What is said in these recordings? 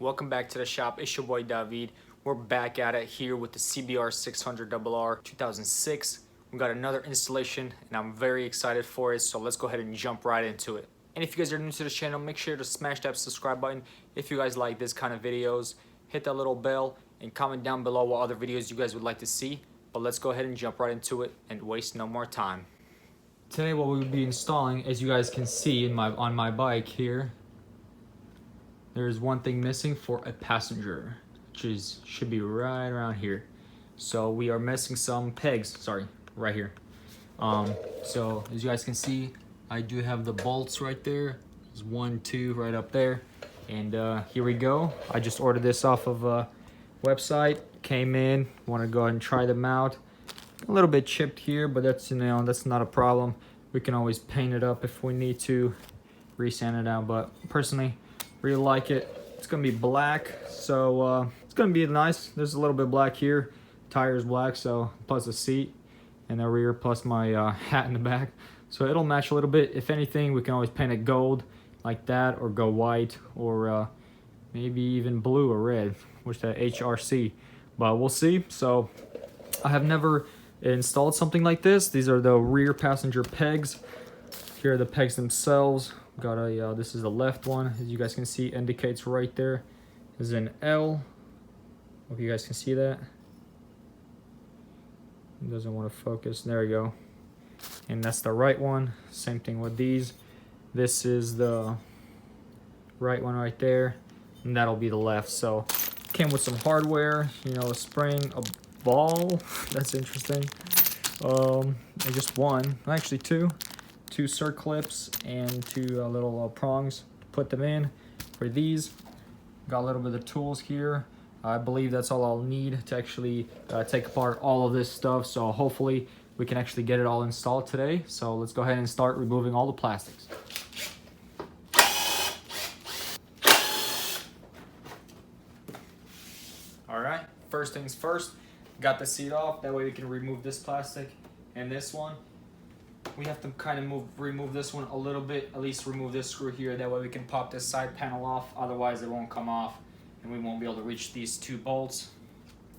welcome back to the shop. It's your boy David. We're back at it here with the CBR600RR 2006. We got another installation and I'm very excited for it, so let's go ahead and jump right into it. And if you guys are new to this channel, make sure to smash that subscribe button. If you guys like this kind of videos, hit that little bell and comment down below what other videos you guys would like to see. But let's go ahead and jump right into it and waste no more time. Today what we'll be installing, as you guys can see on my bike here, there's one thing missing for a passenger, which should be right around here. So we are missing some pegs, right here. So as you guys can see, I do have the bolts right there. There's 1, 2 right up there. And here we go. I just ordered this off of a website, came in, want to go ahead and try them out. A little bit chipped here, but that's not a problem. We can always paint it up if we need to, resand it out, but personally, really like it. It's gonna be black, so it's gonna be nice. There's a little bit black here, tires black, so plus the seat and the rear, plus my hat in the back, so it'll match a little bit. If anything, we can always paint it gold like that, or go white, or maybe even blue or red, which the HRC, but we'll see. So I have never installed something like this. These are the rear passenger pegs. Here are the pegs themselves. Got a this is the left one, as you guys can see, indicates right there is an L. Hope you guys can see that. It doesn't want to focus. There we go. And that's the right one. Same thing with these. This is the right one right there, and that'll be the left. So came with some hardware, a spring, a ball. That's interesting. And just one, actually two circlips and two little prongs to put them in for these. Got a little bit of tools here. I believe that's all I'll need to actually take apart all of this stuff, so hopefully we can actually get it all installed today. So let's go ahead and start removing all the plastics. Alright, first things first, got the seat off, that way we can remove this plastic and this one. We have to kind of remove this one a little bit, at least remove this screw here, that way we can pop this side panel off, otherwise it won't come off and we won't be able to reach these two bolts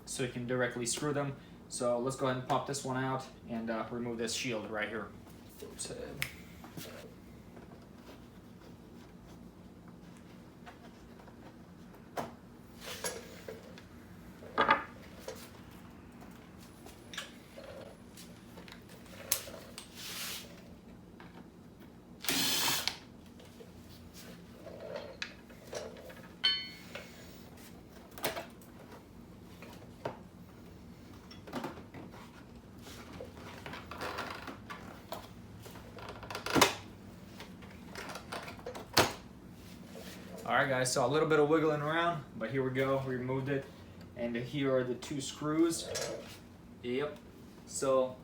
so you can directly screw them. So let's go ahead and pop this one out and remove this shield right here. Alright guys, so a little bit of wiggling around, but here we go, we removed it. And here are the two screws. Yep. So,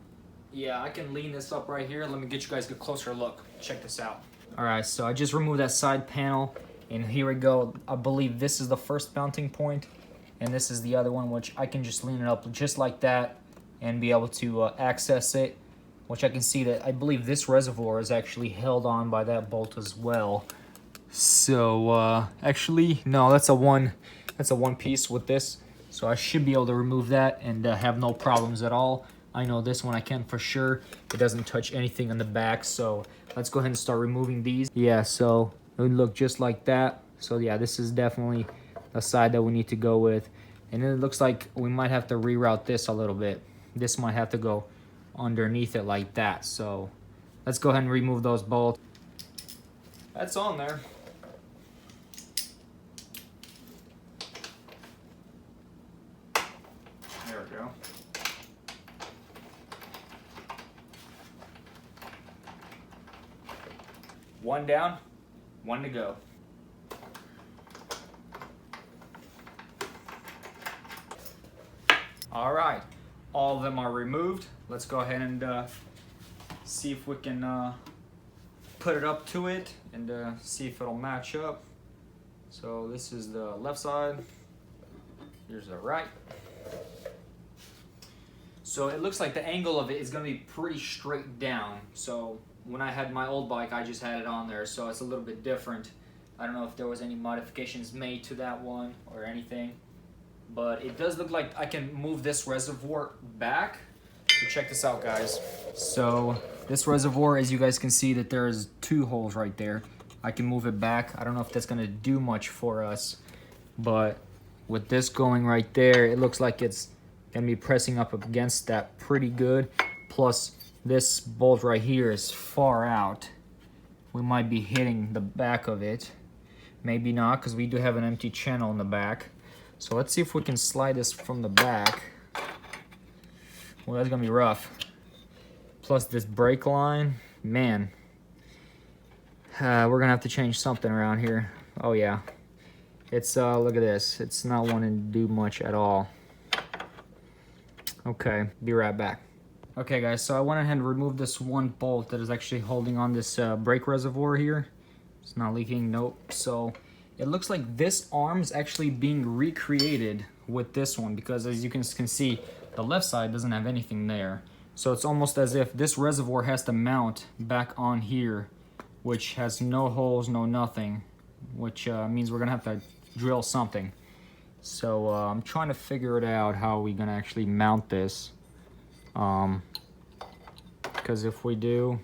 yeah, I can lean this up right here. Let me get you guys a closer look. Check this out. Alright, so I just removed that side panel, and here we go. I believe this is the first mounting point, and this is the other one, which I can just lean it up just like that and be able to access it, which I can see that I believe this reservoir is actually held on by that bolt as well. So actually no, that's a one piece with this, so I should be able to remove that and have no problems at all. I know this one I can for sure. It doesn't touch anything on the back, so let's go ahead and start removing these. Yeah, so it would look just like that. So yeah, this is definitely the side that we need to go with, and then it looks like we might have to reroute this a little bit. This might have to go underneath it like that. So let's go ahead and remove those bolts. That's on there. There we go. One down, one to go. All right, all of them are removed. Let's go ahead and see if we can put it up to it and see if it'll match up. So this is the left side, here's the right. So it looks like the angle of it is going to be pretty straight down. So when I had my old bike, I just had it on there, so it's a little bit different. I don't know if there was any modifications made to that one or anything, but it does look like I can move this reservoir back. So check this out, guys. So this reservoir, as you guys can see, that there's 2 holes right there. I can move it back. I don't know if that's gonna do much for us, but with this going right there, it looks like it's gonna be pressing up against that pretty good. Plus this bolt right here is far out. We might be hitting the back of it. Maybe not, because we do have an empty channel in the back. So let's see if we can slide this from the back. Well, that's gonna be rough. Plus this brake line, man. We're gonna have to change something around here. Oh yeah. It's, look at this. It's not wanting to do much at all. Okay, be right back. Okay guys, so I went ahead and removed this one bolt that is actually holding on this brake reservoir here. It's not leaking, nope. So it looks like this arm is actually being recreated with this one, because as you can see, the left side doesn't have anything there. So it's almost as if this reservoir has to mount back on here, which has no holes, no nothing, which means we're gonna have to drill something. So I'm trying to figure it out how we're gonna actually mount this. Because if we do,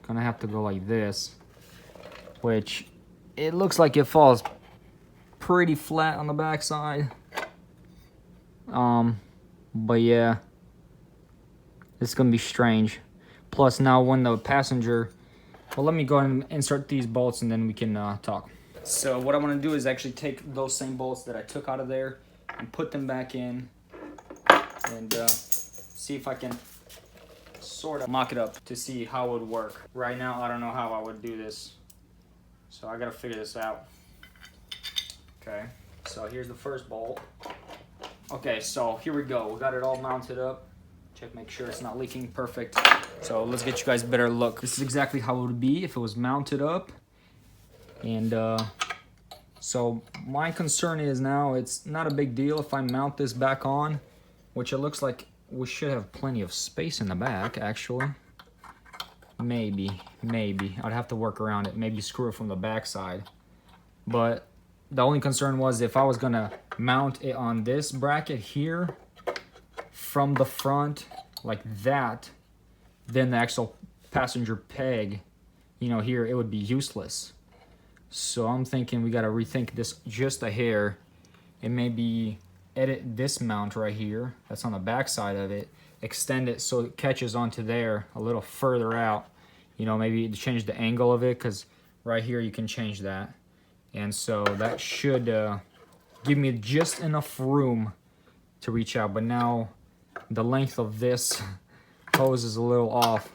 gonna have to go like this, which it looks like it falls pretty flat on the backside. But yeah, it's gonna be strange. Plus now when the passenger, well, let me go ahead and insert these bolts and then we can talk. So what I want to do is actually take those same bolts that I took out of there and put them back in, and see if I can sort of mock it up to see how it would work. Right now I don't know how I would do this, so I gotta figure this out. Okay, so here's the first bolt. Okay, so here we go. We got it all mounted up. Check, make sure it's not leaking. Perfect. So let's get you guys a better look. This is exactly how it would be if it was mounted up. And so my concern is now it's not a big deal if I mount this back on, which it looks like we should have plenty of space in the back, actually. Maybe. I'd have to work around it. Maybe screw it from the back side. But the only concern was if I was gonna mount it on this bracket here from the front like that, then the actual passenger peg, you know, here, it would be useless. So I'm thinking we gotta rethink this just a hair and maybe edit this mount right here that's on the back side of it, extend it so it catches onto there a little further out, you know, maybe change the angle of it, because right here you can change that. And so that should give me just enough room to reach out. But now the length of this hose is a little off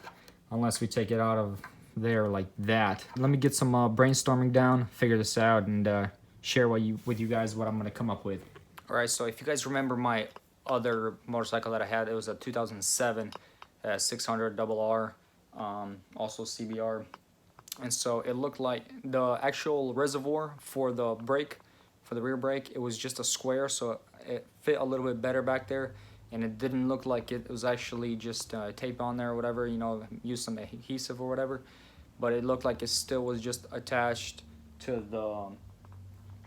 unless we take it out of there like that. Let me get some brainstorming down, figure this out, and share with you guys what I'm gonna come up with. All right, so if you guys remember my other motorcycle that I had, it was a 2007 600RR, also CBR. And so it looked like the actual reservoir for the brake, for the rear brake, it was just a square, so it fit a little bit better back there, and it didn't look like it was actually just tape on there or whatever, you know, use some adhesive or whatever, but it looked like it still was just attached to the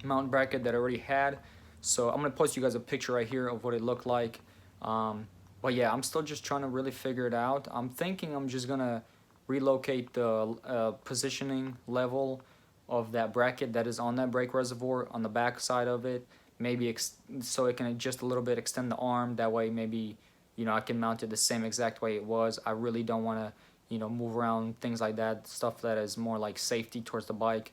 mount bracket that I already had. So I'm gonna post you guys a picture right here of what it looked like. But yeah, I'm still just trying to really figure it out. I'm thinking I'm just gonna relocate the positioning level of that bracket that is on that brake reservoir on the back side of it, maybe so it can just a little bit extend the arm. That way maybe, you know, I can mount it the same exact way it was. I really don't want to, you know, move around, things like that, stuff that is more like safety towards the bike.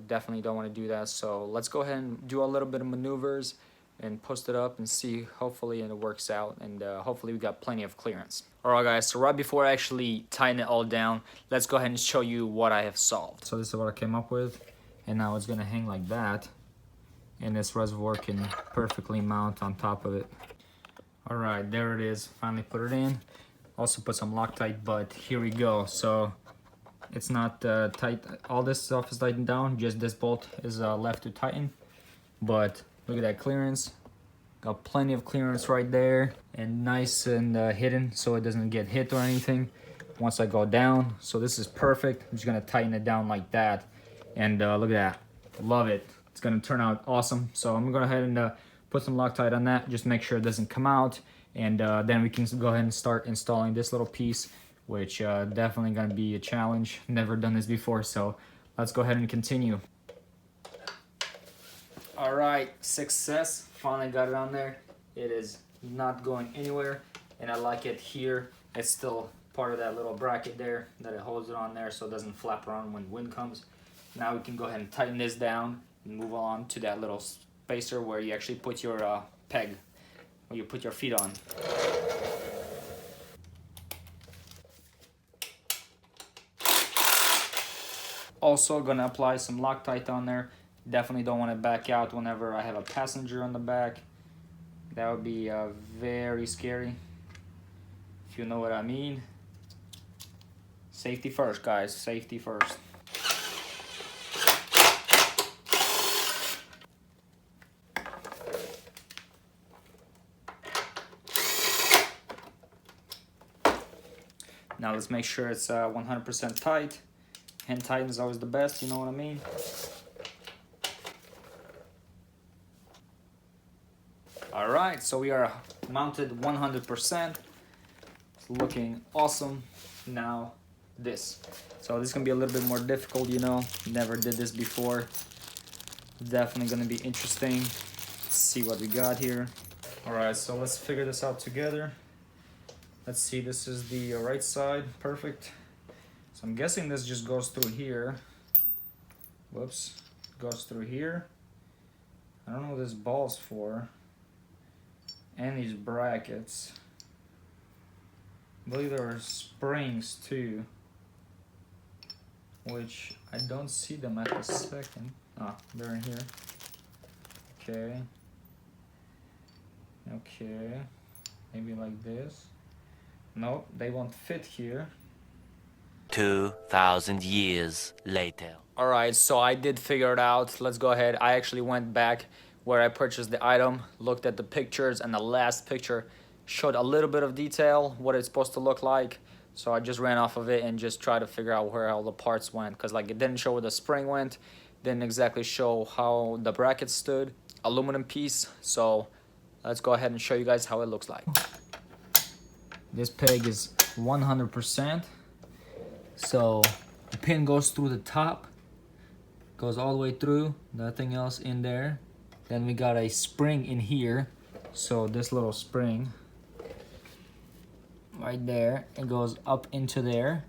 Definitely don't want to do that. So let's go ahead and do a little bit of maneuvers and post it up and see, hopefully it works out, and hopefully we got plenty of clearance. Alright guys, so right before I actually tighten it all down, let's go ahead and show you what I have solved. So this is what I came up with, and now it's gonna hang like that, and this reservoir can perfectly mount on top of it. Alright, there it is, finally put it in. Also put some Loctite, but here we go. So it's not tight, all this stuff is tightened down, just this bolt is left to tighten. But look at that clearance, got plenty of clearance right there, and nice and hidden so it doesn't get hit or anything once I go down. So this is perfect. I'm just gonna tighten it down like that, and look at that. Love it. It's gonna turn out awesome. So I'm gonna go ahead and put some Loctite on that, just make sure it doesn't come out. And then we can go ahead and start installing this little piece, which definitely gonna be a challenge. Never done this before, so let's go ahead and continue. All right, success. Finally got it on there. It is not going anywhere, and I like it here. It's still part of that little bracket there that it holds it on there so it doesn't flap around when wind comes. Now we can go ahead and tighten this down and move on to that little spacer where you actually put your peg, where you put your feet on. Also gonna apply some Loctite on there. Definitely don't want to back out whenever I have a passenger on the back. That would be very scary, if you know what I mean. Safety first, guys, safety first. Now let's make sure it's 100% tight. Hand tighten is always the best, you know what I mean? Alright, so we are mounted 100%. It's looking awesome. Now this. So this is going to be a little bit more difficult, you know. Never did this before. Definitely going to be interesting. Let's see what we got here. Alright, so let's figure this out together. Let's see, this is the right side. Perfect. So I'm guessing this just goes through here. Whoops. Goes through here. I don't know what this ball's for. And these brackets. I believe there are springs too, which I don't see them at the second. Ah, they're in here. Okay. Okay. Maybe like this. Nope, they won't fit here. 2,000 years later. Alright, so I did figure it out. Let's go ahead. I actually went back where I purchased the item, looked at the pictures, and the last picture showed a little bit of detail, what it's supposed to look like. So I just ran off of it and just tried to figure out where all the parts went, because like it didn't show where the spring went, didn't exactly show how the bracket stood. Aluminum piece, so let's go ahead and show you guys how it looks like. This peg is 100%. So the pin goes through the top, goes all the way through, nothing else in there. Then we got a spring in here. So this little spring right there, it goes up into there.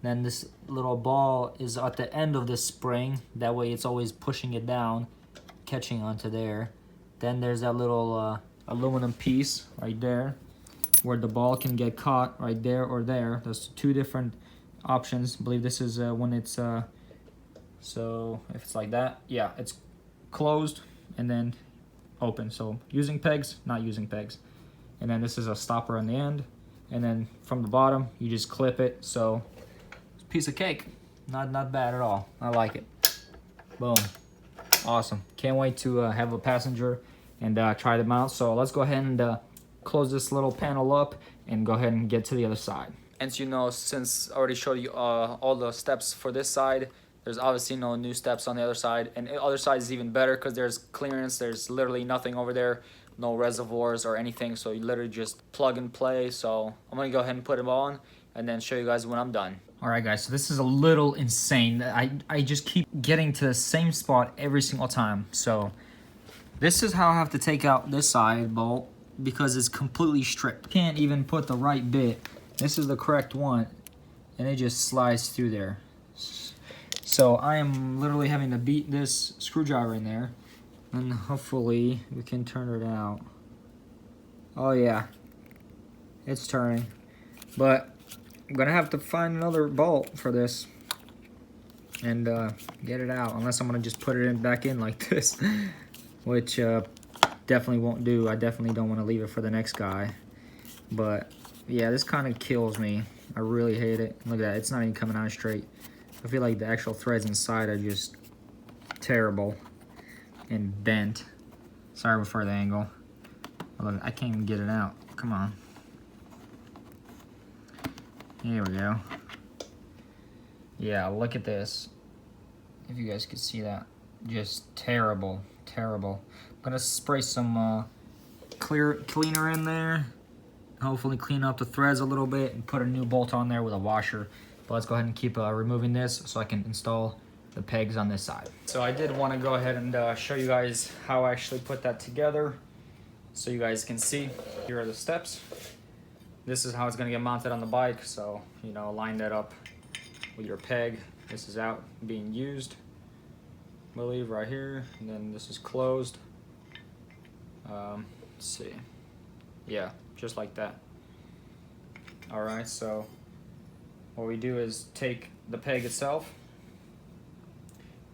Then this little ball is at the end of the spring. That way it's always pushing it down, catching onto there. Then there's that little aluminum piece right there where the ball can get caught right there or there. There's two different options. I believe this is when it's so if it's like that, yeah, it's closed and then open. So using pegs, not using pegs. And then this is a stopper on the end, and then from the bottom you just clip it. So it's a piece of cake. Not bad at all. I like it. Boom. Awesome. Can't wait to have a passenger and try them out. So let's go ahead and close this little panel up and go ahead and get to the other side. And so, you know, since I already showed you all the steps for this side, there's obviously no new steps on the other side. And the other side is even better because there's clearance. There's literally nothing over there, no reservoirs or anything. So you literally just plug and play. So I'm going to go ahead and put them on and then show you guys when I'm done. All right, guys, so this is a little insane. I just keep getting to the same spot every single time. So this is how I have to take out this side bolt because it's completely stripped. Can't even put the right bit. This is the correct one, and it just slides through there. So I am literally having to beat this screwdriver in there, and hopefully we can turn it out. Oh yeah, it's turning. But I'm gonna have to find another bolt for this and get it out, unless I'm gonna just put it back in like this, which definitely won't do. I definitely don't want to leave it for the next guy. But yeah, this kind of kills me. I really hate it. Look at that, it's not even coming out straight. I feel like the actual threads inside are just terrible and bent. Sorry for the angle. Look, I can't even get it out. Come on. Here we go. Yeah, look at this. If you guys could see that. just terrible, terrible. I'm gonna spray some cleaner in there. Hopefully clean up the threads a little bit and put a new bolt on there with a washer. But let's go ahead and keep removing this so I can install the pegs on this side. So I did want to go ahead and show you guys how I actually put that together so you guys can see. Here are the steps. This is how it's going to get mounted on the bike. So, you know, line that up with your peg. This is out being used, I believe, right here. And then this is closed. Let's see. Yeah, just like that. All right, so what we do is take the peg itself,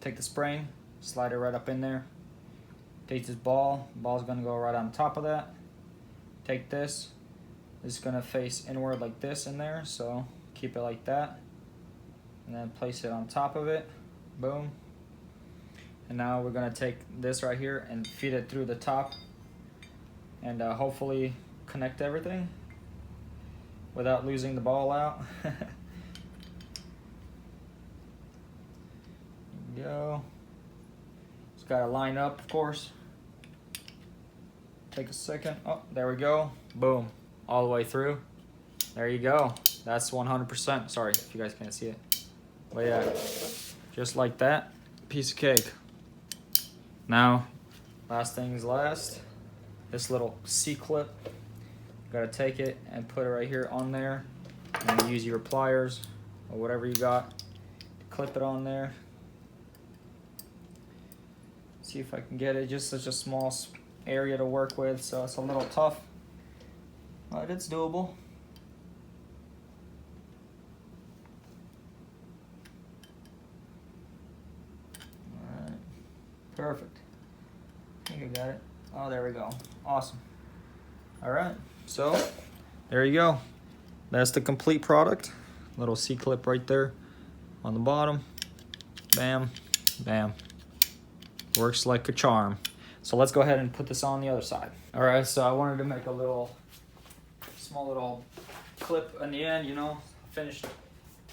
take the spring, slide it right up in there. Take this ball's gonna go right on top of that. Take this is gonna face inward like this in there, so keep it like that. And then place it on top of it, boom. And now we're gonna take this right here and feed it through the top and hopefully connect everything without losing the ball out. Go. It's got to line up, of course. Take a second. Oh, there we go. Boom. All the way through. There you go. That's 100%. Sorry if you guys can't see it. But yeah, just like that. Piece of cake. Now, last things last. This little C-clip. Gotta take it and put it right here on there. And use your pliers or whatever you got to clip it on there. See if I can get it. Just such a small area to work with, so it's a little tough, but it's doable. Alright, perfect. I think I got it. Oh, there we go. Awesome. Alright, so there you go. That's the complete product. Little C-clip right there on the bottom. Bam, bam. Works like a charm. So let's go ahead and put this on the other side. All right, so I wanted to make a small little clip in the end, you know, finished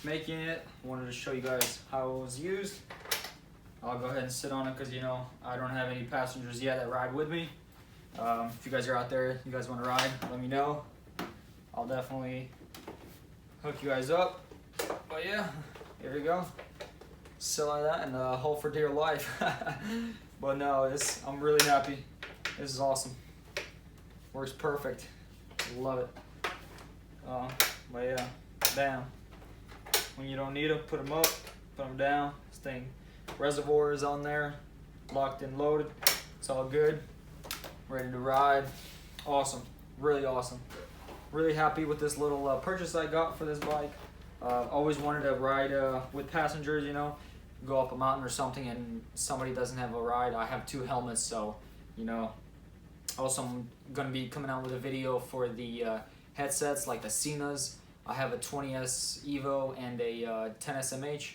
making it. Wanted to show you guys how it was used. I'll go ahead and sit on it because, you know, I don't have any passengers yet that ride with me. If you guys are out there, you guys want to ride, let me know. I'll definitely hook you guys up. But yeah, here we go. Still like that and hold for dear life. But no, I'm really happy. This is awesome. Works perfect. Love it. But yeah, bam. When you don't need them, put them up, put them down. This thing, reservoir is on there, locked and loaded. It's all good. Ready to ride. Awesome. Really awesome. Really happy with this little purchase I got for this bike. Always wanted to ride with passengers, you know, go up a mountain or something and somebody doesn't have a ride. I have 2 helmets, so, you know. Also, I'm going to be coming out with a video for the headsets, like the Cenas. I have a 20S Evo and a 10 SMH.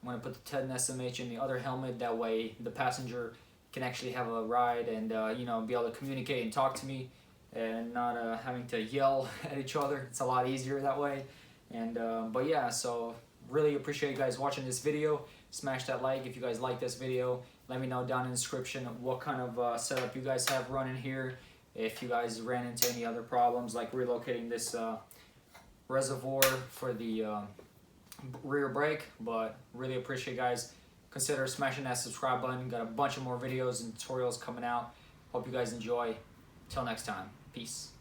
I'm going to put the 10 SMH in the other helmet. That way the passenger can actually have a ride and, you know, be able to communicate and talk to me and not having to yell at each other. It's a lot easier that way. And but yeah, so really appreciate you guys watching this video. Smash that like if you guys like this video. Let me know down in the description what kind of setup you guys have running here. If you guys ran into any other problems like relocating this reservoir for the rear brake. But really appreciate you guys. Consider smashing that subscribe button. Got a bunch of more videos and tutorials coming out. Hope you guys enjoy. Till next time. Peace.